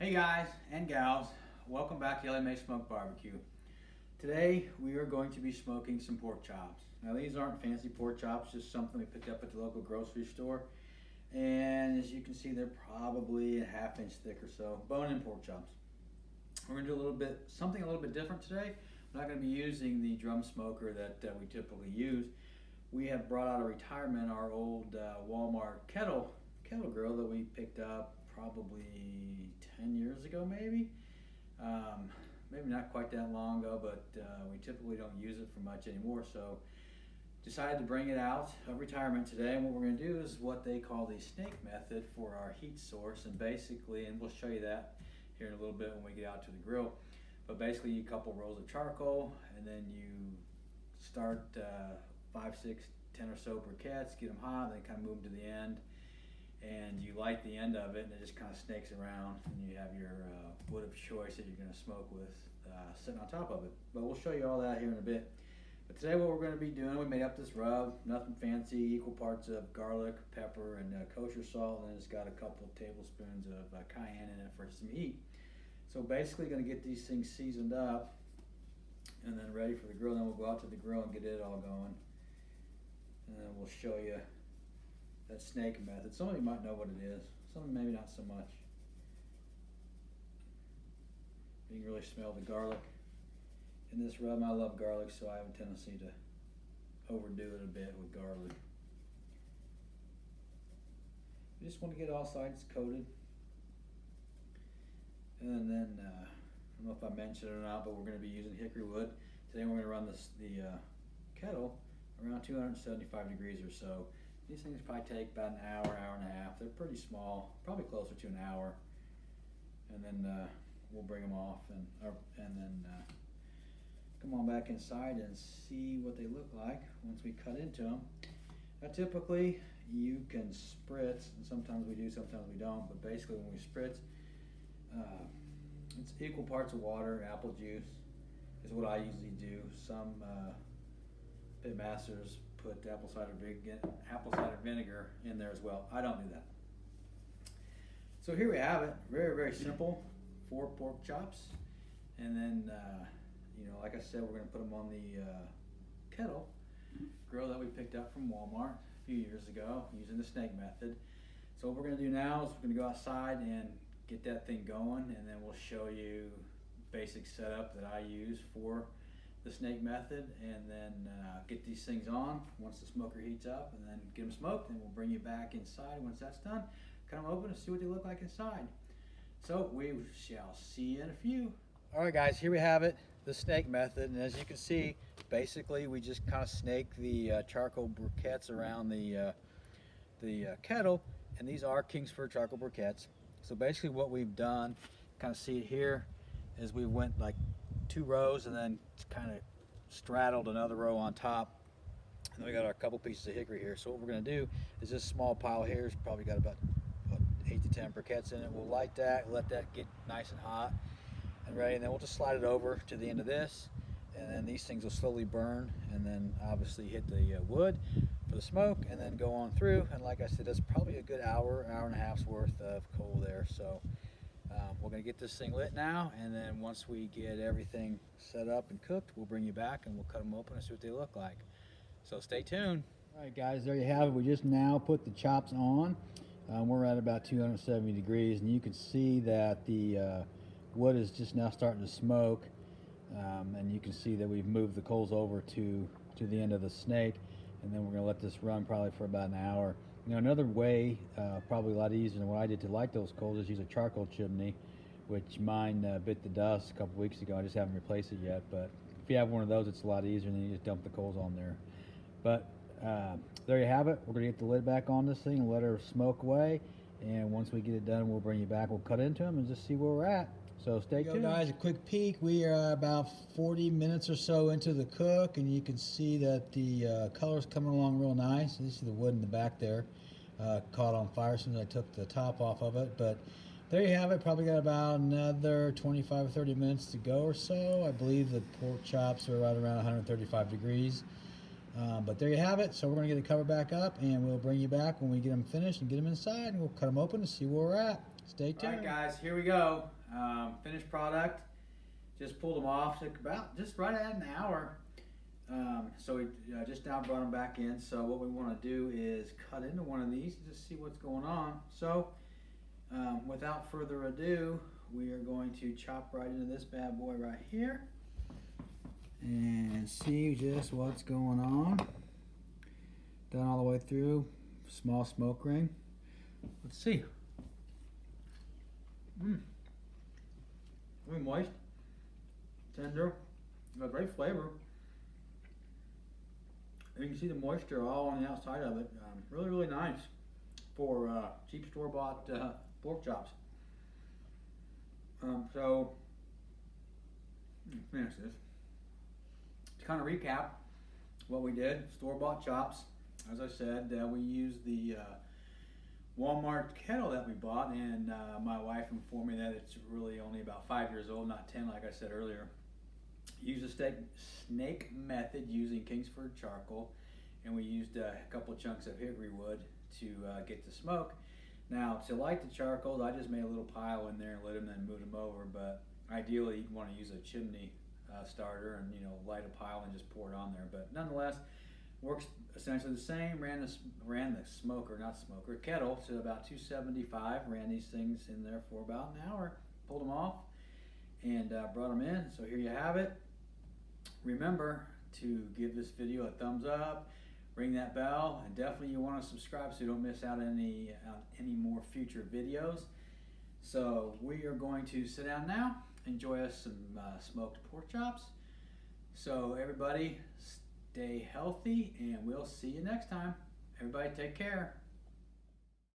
Hey guys and gals, welcome back to Elli-May Smoked Barbecue. Today we are going to be smoking some pork chops. Now these aren't fancy pork chops, just something we picked up at the local grocery store. And as you can see, they're probably a ½ inch thick or so, bone-in pork chops. We're gonna do something a little bit different today. I'm not gonna be using the drum smoker that we typically use. We have brought out of retirement our old Walmart Kettle grill that we picked up probably 10 years ago, maybe not quite that long ago, but we typically don't use it for much anymore, so decided to bring it out of retirement today. And what we're going to do is what they call the snake method for our heat source, and we'll show you that here in a little bit when we get out to the grill. But basically you couple rolls of charcoal, and then you start 5, 6, 10 or so briquettes, get them hot, then kind of move them to the end, and you light the end of it, and it just kind of snakes around, and you have your wood of choice that you're going to smoke with sitting on top of it. But we'll show you all that here in a bit. But today what we're going to be doing, we made up this rub, nothing fancy, equal parts of garlic, pepper, and kosher salt, and it's got a couple tablespoons of cayenne in it for some heat. So basically going to get these things seasoned up and then ready for the grill. Then we'll go out to the grill and get it all going, and then we'll show you that snake method. Some of you might know what it is, some maybe not so much. You can really smell the garlic in this rub. I love garlic, so I have a tendency to overdo it a bit with garlic. You just want to get all sides coated. And then, I don't know if I mentioned it or not, but we're going to be using hickory wood. Today we're going to run the kettle around 275 degrees or so. These things probably take about an hour, hour and a half. They're pretty small, probably closer to an hour. And then we'll bring them off and then come on back inside and see what they look like once we cut into them. Now typically you can spritz, and sometimes we do, sometimes we don't, but basically when we spritz, it's equal parts of water, apple juice is what I usually do. Some pit masters put apple cider vinegar in there as well. I don't do that. So here we have it, very, very simple. 4 pork chops, and then like I said, we're going to put them on the Kettle grill that we picked up from Walmart a few years ago using the snake method. So what we're going to do now is we're going to go outside and get that thing going, and then we'll show you basic setup that I use for the snake method, and then get these things on once the smoker heats up, and then get them smoked, and we'll bring you back inside once that's done. Cut them open and see what they look like inside. So we shall see you in a few. All right guys, here we have it, the snake method, and as you can see, basically we just kind of snake the charcoal briquettes around the kettle, and these are Kingsford charcoal briquettes. So basically what we've done, kind of see it here, is we went like 2 rows and then kind of straddled another row on top, and then we got our couple pieces of hickory here. So what we're going to do is this small pile here has probably got about 8 to 10 briquettes in it. We'll light that, let that get nice and hot and ready, and then we'll just slide it over to the end of this, and then these things will slowly burn, and then obviously hit the wood for the smoke, and then go on through. And like I said, that's probably a good hour and a half's worth of coal there. So we're going to get this thing lit now, and then once we get everything set up and cooked, we'll bring you back and we'll cut them open and see what they look like. So stay tuned. All right guys, there you have it. We just now put the chops on. We're at about 270 degrees, and you can see that the wood is just now starting to smoke, and you can see that we've moved the coals over to the end of the snake, and then we're going to let this run probably for about an hour. Another way, probably a lot easier than what I did to light those coals, is use a charcoal chimney, which mine bit the dust a couple weeks ago. I just haven't replaced it yet, but if you have one of those, it's a lot easier, and then you just dump the coals on there. But there you have it. We're going to get the lid back on this thing and let her smoke away, and once we get it done, we'll bring you back. We'll cut into them and just see where we're at. So stay tuned. Guys, a quick peek. We are about 40 minutes or so into the cook, and you can see that the color's coming along real nice. This is the wood in the back there. Caught on fire as soon as I took the top off of it, but there you have it. Probably got about another 25 or 30 minutes to go or so. I believe the pork chops are right around 135 degrees. But there you have it. So we're going to get the cover back up, and we'll bring you back when we get them finished and get them inside, and we'll cut them open to see where we're at. Stay tuned. All right, guys, here we go. Finished product. Just pulled them off. Took about just right at an hour. So we just now brought them back in. So what we want to do is cut into one of these and just see what's going on. So without further ado, we are going to chop right into this bad boy right here and see just what's going on. Done all the way through. Small smoke ring. Let's see. Really moist, tender, got great flavor. You can see the moisture all on the outside of it. Really, really nice for cheap store-bought pork chops. So, finish this. To kind of recap what we did, store-bought chops. As I said, we used the Walmart kettle that we bought, and my wife informed me that it's really only about 5 years old, not 10 like I said earlier. Used a snake method using Kingsford charcoal, and we used a couple of chunks of hickory wood to get the smoke. Now, to light the charcoal, I just made a little pile in there and lit them, then moved them over, but ideally you'd want to use a chimney starter and light a pile and just pour it on there. But nonetheless, works essentially the same. Ran the kettle to about 275. Ran these things in there for about an hour. Pulled them off and brought them in. So here you have it. Remember to give this video a thumbs up, ring that bell, and definitely you want to subscribe so you don't miss out on any more future videos. So we are going to sit down now, enjoy us some smoked pork chops. So everybody, stay healthy, and we'll see you next time. Everybody take care.